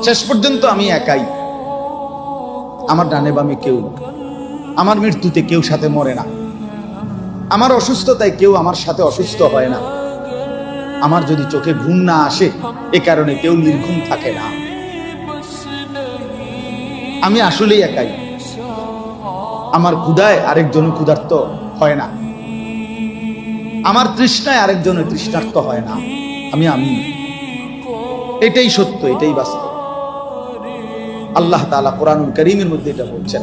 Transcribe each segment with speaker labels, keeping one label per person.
Speaker 1: শেষ পর্যন্ত আমি একাই, আমার ডানে বামে কেউ না, আমার মৃত্যুতে কেউ সাথে মরে না, আমার অসুস্থতায় কেউ আমার সাথে অসুস্থ হয় না, আমার যদি চোখে ঘুম না আসে এ কারণে কেউ নির্ঘুম থাকে না। আমি আসলেই একাই, আমার ক্ষুধায় আরেকজন ক্ষুধার্ত হয় না, আমার তৃষ্ণায় আরেকজনের তৃষ্ণার্ত হয় না। আমি এটাই সত্য, এটাই বাস্তব। আল্লাহ তাআলা কোরআনুল কারীমের মধ্যে এটা বলছেন,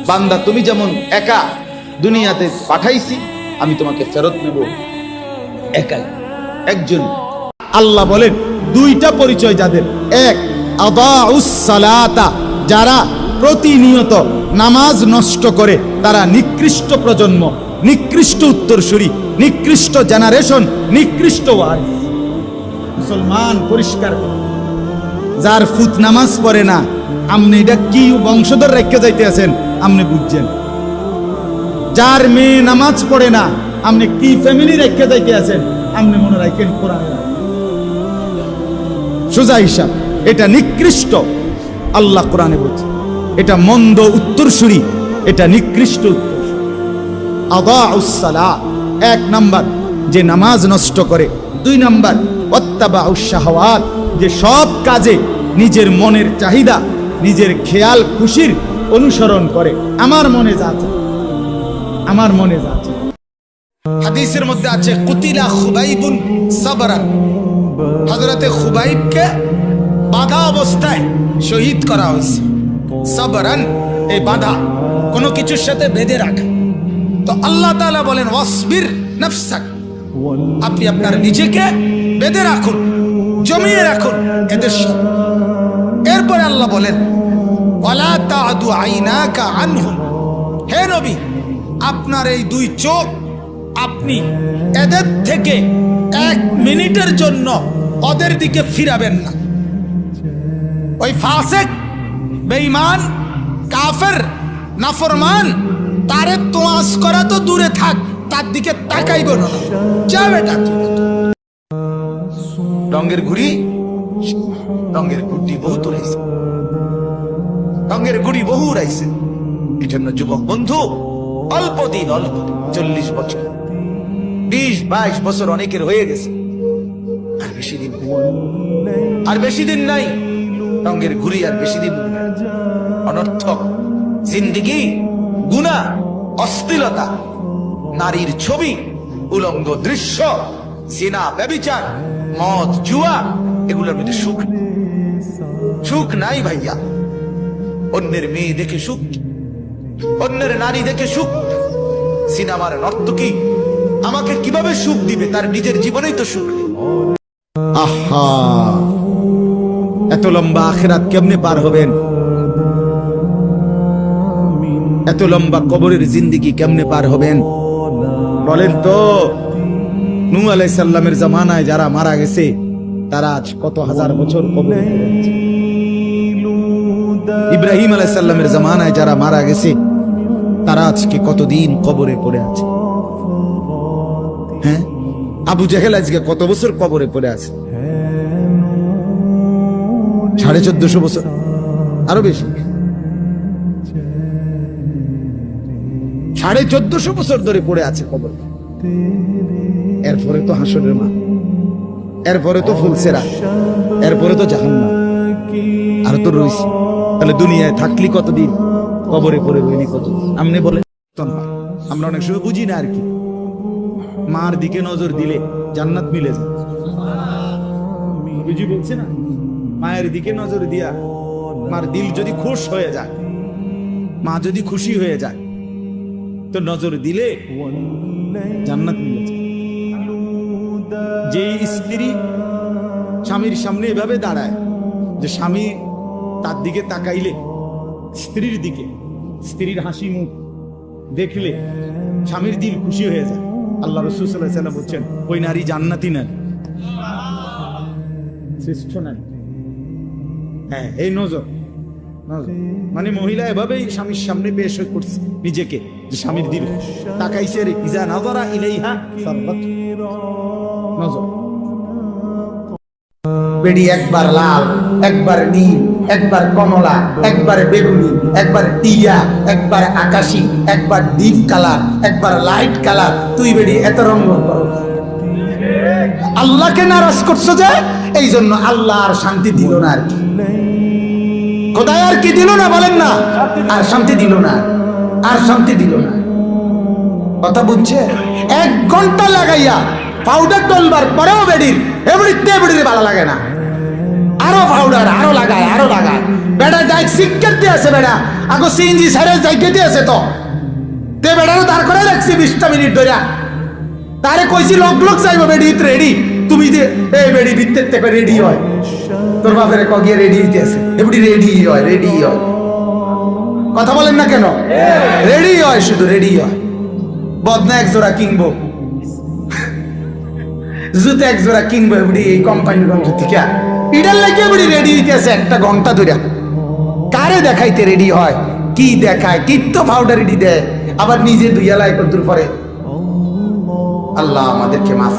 Speaker 1: বান্দা তুমি যেমন একা দুনিয়াতে পাঠাইছি, আমি তোমাকে ফেরত নেব একাই, একজন। আল্লাহ বলেন দুইটা পরিচয় যাদের, এক আদাউস সালাতা, যারা প্রতিনিয়ত নামাজ নষ্ট করে তারা নিকৃষ্ট প্রজন্ম, নিকৃষ্ট উত্তরসূরি, নিকৃষ্ট জেনারেশন, নিকৃষ্ট ওয়ারিস। মুসলমান পরিষ্কার, যার ফুত নামাজ পড়ে না, আপনি এটা কি বংশধর রেখে যাইতে আছেন আপনি বুঝছেন। যার মেয়ে নামাজ পড়ে না, আপনি কি ফ্যামিলি রেখে যাইতে আছেন আপনি মনে রাখেন। কোরআন সোজা হিসাব, এটা নিকৃষ্ট। আল্লাহ কোরআনে বলছে এটা মন্দ উত্তরসূরি, এটা নিকৃষ্ট উত্তরসূরি। আদাউস সালাহ, এক নাম্বার যে নামাজ নষ্ট করে। দুই নাম্বার ওয়াত্তাবাউশ শাহওয়াত, যে সব কাজে নিজের মনের চাহিদা, নিজের খেয়াল খুশির অনুসরণ করে। আমার মনে যা আছে, আমার মনে যা আছে। হাদিসের মধ্যে আছে কুতিলা খুবাইবুন সাবরান, হযরতে খুবাইবকে বাঁধা অবস্থায় শহীদ করা হয়েছে। সাবরান, এই বাঁধা, কোনো কিছুর সাথে বেঁধে রাখা। তো আল্লাহ তাআলা বলেন ওয়াসবির নাফসাক, আপনি আপনার নিজেকে বেঁধে রাখুন, জমিয়ে রাখুন এদের সাথে। এরপরে আল্লাহ বলেন ওয়ালা তা'দু আইনাকা আনহুম, হে নবী আপনার এই দুই চোখ আপনি এদের থেকে এক মিনিটের জন্য ওদের দিকে ফিরাবেন না। ওই ফাসিক, বেঈমান, কাফের, নাফরমান, তারে তোয়াজ করা তো দূরে থাক, তার দিকে তাকাইব না। যা বেটা তুই, রঙের ঘুড়ি, রঙের গুটি বহু উড়াইছে, রঙের গুড়ি বহু উড়াইছে। এই জন্য যুবক বন্ধু, অল্প দিন, 40 বছর, 20-22 বছর অনেকের হয়ে গেছে, আর বেশি দিন, আর বেশি দিন নাই। রঙের ঘুড়ি আর বেশি দিন, অনর্থক জিন্দেগি, গুনাহ, অশ্লীলতা, নারীর ছবি, উলঙ্গ দৃশ্য, জিনা, ব্যভিচার, মদ, জুয়া, এগুলোর মধ্যে সুখ নাই ভাইয়া। অন্যের মেয়ে দেখে সুখ, অন্যের নারী দেখে সুখ। সিনেমার নর্তকী আমাকে কিভাবে সুখ দিবে, তার নিজের জীবনেই তো সুখ নেই। আহা, এত লম্বা আখিরাত কেমনে পার হবেন? এত লম্বা কবরের জিন্দেগি কেমনে পার হবেন বলেন তো? নূহ আলাইহিস সালামের জামানায় যারা মারা গেছে তারা আজ কত হাজার বছর কবরে পড়ে আছে। ইব্রাহিম আলাইহিস সালামের জামানায় যারা মারা গেছে তারা আজকে কতদিন কবরে পড়ে আছে। হ্যাঁ, আবু জেহেল আজকে কত বছর কবরে পড়ে আছে? 1450 বছর, আরো বেশি, 1450 বছর ধরে পড়ে আছে কবরে। এরপরে তো হাসরের মাঠ, এরপরে তো ফুলসেরা, এরপরে তো জাহান্নাম, আর তো রইছে। তাহলে দুনিয়ায় থাকলি কতদিন, কবরে পড়ে রইলি কত? আপনি বলেন। আমরা অনেক সময় বুঝি না আর কি, মার দিকে নজর দিলে জান্নাত মিলে যায়। বুঝি বলছে না, মায়ের দিকে নজর দিয়া মার দিল যদি খুশ হয়ে যায়, মা যদি খুশি হয়ে যায়, তো নজর দিলে জান্নাত মিলে যায়। যে স্ত্রী স্বামীর সামনে এভাবে দাঁড়ায় যে স্বামী তার দিকে তাকাইলে, স্ত্রীর দিকে, স্ত্রীর হাসি মুখ দেখলে স্বামীর দিল খুশি হয়ে যায়, আল্লাহ রাসূল সাল্লাল্লাহু আলাইহি ওয়াসাল্লাম বলছেন ওই নারী জান্নাতি নারী, শ্রেষ্ঠ নারী। হ্যাঁ, এই নজর, মানে মহিলা এভাবেই স্বামীর সামনে পেশ করছে নিজেকে, যে স্বামীর দিল তাকাইছে রে, ইজা নাযারা ইলাইহা সাররাত, নজর। বেডি একবার লাল, একবার নীল, একবার কমলা, একবার বেগুনি, একবার টিয়া, একবার আকাশি, একবার ডিপ কালার, একবার লাইট কালার। তুই বেডি এত রঙ করো, আল্লাহকে নারাজ করছো যে, এই জন্য আল্লাহ আর শান্তি দিল না। আর কি খোদাই আর কি দিল না বলেন না? আর শান্তি দিল না, আর শান্তি দিল না। কথা বুঝছে? 1 ঘন্টা লাগাইয়া পাউডার ডলবার পরেও বেডির এমনিতে বেডির ভালো লাগে না, আরো পাউডার আরো লাগায়, আরো লাগায়। বেড়া যাই শিক্ষার্থী আছে, বেড়া আগো সিএনজি সাইরে যাইতে আছে তো তে বেড়ারও দাঁড় করে রাখছি 20টা মিনিট ধরে। তারে কইছি লোক লোক যাইব বেডি রেডি, তুমি যে এই বেডি ভিতর থেকে রেডি হয়, তোর বাপের কগিয়ে রেডি হইতে আছে, এমনি রেডি হয়, রেডি হয়। কথা বলেন না কেন? রেডি হয়, শুধু রেডি হয়। বদনা 1 জোড়া কিনবো, জুতো 1 জোড়া কিনবো এমনি এই কোম্পানির গঞ্জ থেকে, ইডার লাগে এমনি রেডি হইতে আছে 1টা ঘন্টা ধরে। কারে দেখাইতে রেডি হয়? কি দেখায়? কি তো পাউডার রেডি দেয়, আবার নিজে দুইয়ালায় কদ্দুর পরে। আল্লাহ আমাদেরকে মাফ